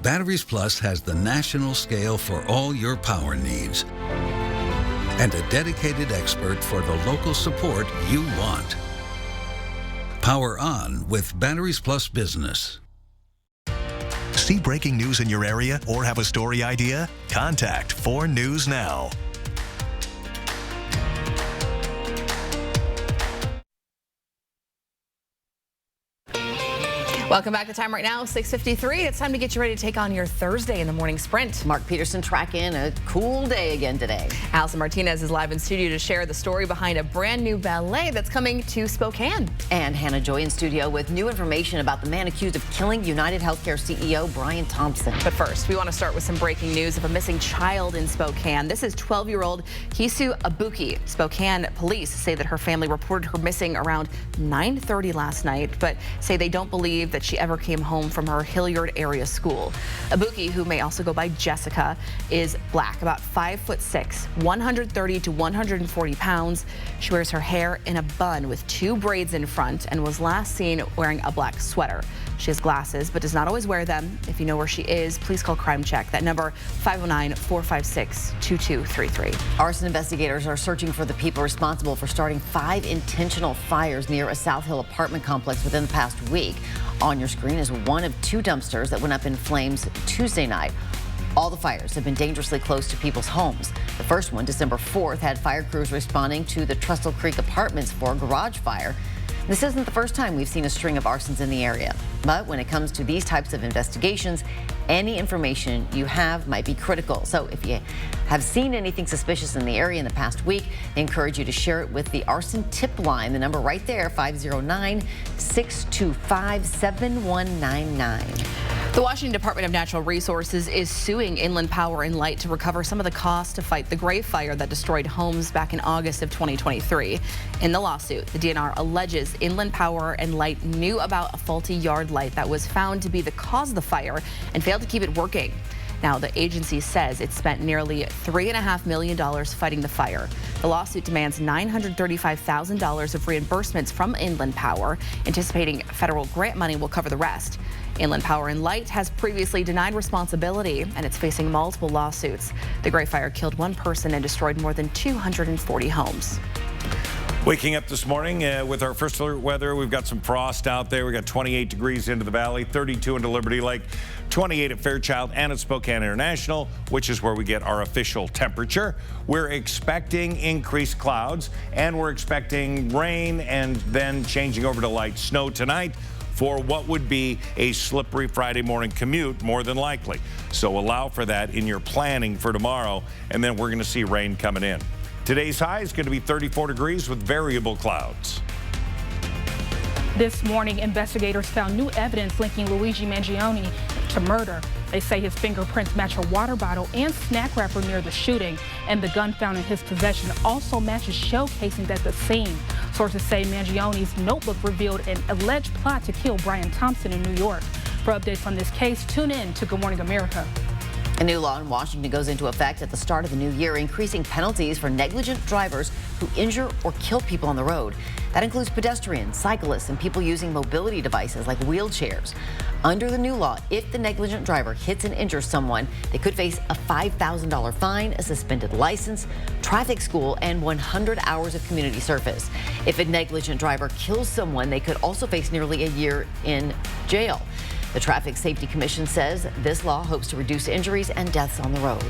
Batteries Plus has the national scale for all your power needs and a dedicated expert for the local support you want. Power on with Batteries Plus Business. See breaking news in your area or have a story idea? Contact 4 News Now. Welcome back to time right now, 6:53. It's time to get you ready to take on your Thursday in the morning sprint. Mark Peterson tracking a cool day again today. Allison Martinez is live in studio to share the story behind a brand new ballet that's coming to Spokane. And Hannah Joy in studio with new information about the man accused of killing United Healthcare CEO Brian Thompson. But first, we want to start with some breaking news of a missing child in Spokane. This is 12-year-old Kisu Abuki. Spokane police say that her family reported her missing around 9:30 last night, but say they don't believe that she ever came home from her Hilliard area school. Abuki, who may also go by Jessica, is black, about 5'6", 130 to 140 pounds. She wears her hair in a bun with 2 braids in front and was last seen wearing a black sweater. She has glasses, but does not always wear them. If you know where she is, please call Crime Check. That number, 509-456-2233. Arson investigators are searching for the people responsible for starting 5 intentional fires near a South Hill apartment complex within the past week. On your screen is one of 2 dumpsters that went up in flames Tuesday night. All the fires have been dangerously close to people's homes. The first one, December 4th, had fire crews responding to the Trestle Creek Apartments for a garage fire. This isn't the first time we've seen a string of arsons in the area. But when it comes to these types of investigations, any information you have might be critical. So if you have seen anything suspicious in the area in the past week, they encourage you to share it with the arson tip line. The number right there, 509-625-7199. The Washington Department of Natural Resources is suing Inland Power and Light to recover some of the costs to fight the Wray fire that destroyed homes back in August of 2023. In the lawsuit, the DNR alleges Inland Power and Light knew about a faulty yard light that was found to be the cause of the fire and failed to keep it working. Now, the agency says it spent nearly $3.5 million fighting the fire. The lawsuit demands $935,000 of reimbursements from Inland Power, anticipating federal grant money will cover the rest. Inland Power and Light has previously denied responsibility, and it's facing multiple lawsuits. The Wray fire killed one person and destroyed more than 240 homes. Waking up this morning with our first alert weather, we've got some frost out there. We got 28 degrees into the valley, 32 into Liberty Lake, 28 at Fairchild and at Spokane International, which is where we get our official temperature. We're expecting increased clouds, and we're expecting rain and then changing over to light snow tonight for what would be a slippery Friday morning commute, more than likely. So allow for that in your planning for tomorrow, and then we're going to see rain coming in. Today's high is going to be 34 degrees with variable clouds. This morning, investigators found new evidence linking Luigi Mangione to murder. They say his fingerprints match a water bottle and snack wrapper near the shooting, and the gun found in his possession also matches shell casings at the scene. Sources say Mangione's notebook revealed an alleged plot to kill Brian Thompson in New York. For updates on this case, tune in to Good Morning America. A new law in Washington goes into effect at the start of the new year, increasing penalties for negligent drivers who injure or kill people on the road. That includes pedestrians, cyclists, and people using mobility devices like wheelchairs. Under the new law, if the negligent driver hits and injures someone, they could face a $5,000 fine, a suspended license, traffic school, and 100 hours of community service. If a negligent driver kills someone, they could also face nearly a year in jail. The Traffic Safety Commission says this law hopes to reduce injuries and deaths on the road.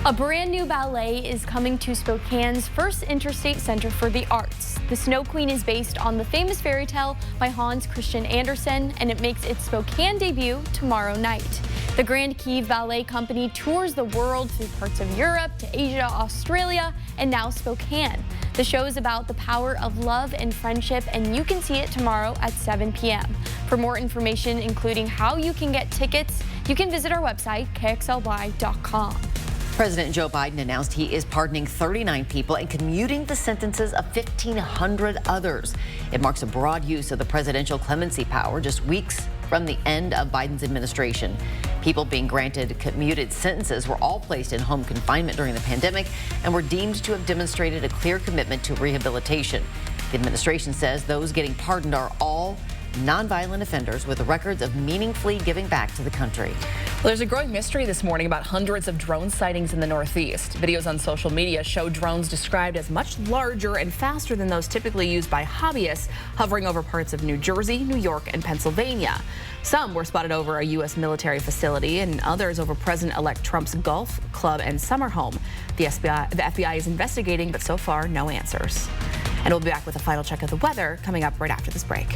A brand new ballet is coming to Spokane's first interstate center for the arts. The Snow Queen is based on the famous fairy tale by Hans Christian Andersen, and it makes its Spokane debut tomorrow night. The Grand Kiev Ballet Company tours the world through parts of Europe to Asia, Australia, and now Spokane. The show is about the power of love and friendship, and you can see it tomorrow at 7 p.m. For more information, including how you can get tickets, you can visit our website, kxly.com. President Joe Biden announced he is pardoning 39 people and commuting the sentences of 1,500 others. It marks a broad use of the presidential clemency power just weeks from the end of Biden's administration. People being granted commuted sentences were all placed in home confinement during the pandemic and were deemed to have demonstrated a clear commitment to rehabilitation. The administration says those getting pardoned are all nonviolent offenders with records of meaningfully giving back to the country. Well, there's a growing mystery this morning about hundreds of drone sightings in the Northeast. Videos on social media show drones described as much larger and faster than those typically used by hobbyists, hovering over parts of New Jersey, New York, and Pennsylvania. Some were spotted over a U.S. military facility and others over President-elect Trump's golf club and summer home. The FBI is investigating, but so far, no answers. And we'll be back with a final check of the weather coming up right after this break.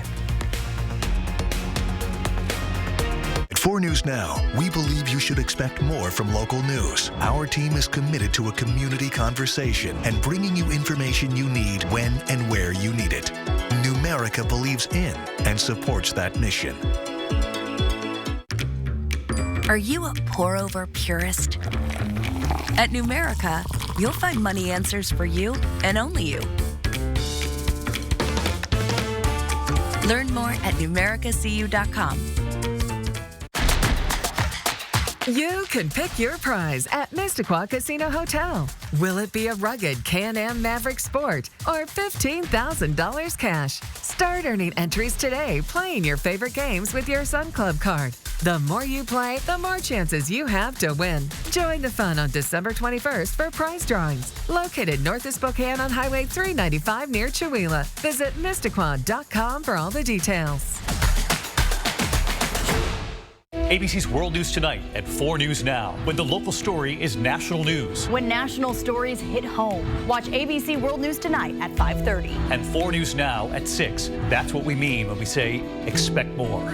At 4 News Now, we believe you should expect more from local news. Our team is committed to a community conversation and bringing you information you need when and where you need it. Numerica believes in and supports that mission. Are you a pour-over purist? At Numerica, you'll find money answers for you and only you. Learn more at numericacu.com. You can pick your prize at Mystiqua Casino Hotel. Will it be a rugged Can-Am Maverick Sport or $15,000 cash? Start earning entries today playing your favorite games with your Sun Club card. The more you play, the more chances you have to win. Join the fun on December 21st for prize drawings. Located north of Spokane on Highway 395 near Chewelah. Visit Mystiqua.com for all the details. ABC's World News Tonight at 4 News Now, when the local story is national news. When national stories hit home. Watch ABC World News Tonight at 5:30. And 4 News Now at 6. That's what we mean when we say expect more.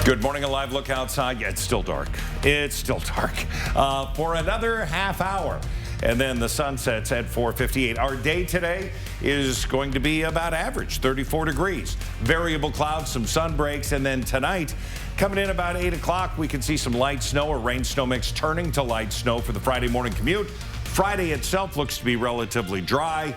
Good morning, a live look outside. Yeah, it's still dark. It's still dark for another half hour. And then the sun sets at 4:58. Our day today is going to be about average, 34 degrees. Variable clouds, some sun breaks, and then tonight, coming in about 8 o'clock, we can see some light snow or rain snow mix turning to light snow for the Friday morning commute. Friday itself looks to be relatively dry.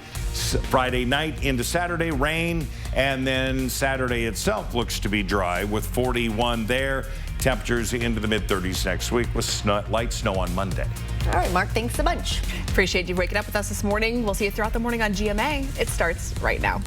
Friday night into Saturday, rain, and then Saturday itself looks to be dry with 41 there. Temperatures into the mid-30s next week with light snow on Monday. All right, Mark, thanks a bunch. Appreciate you waking up with us this morning. We'll see you throughout the morning on GMA. It starts right now.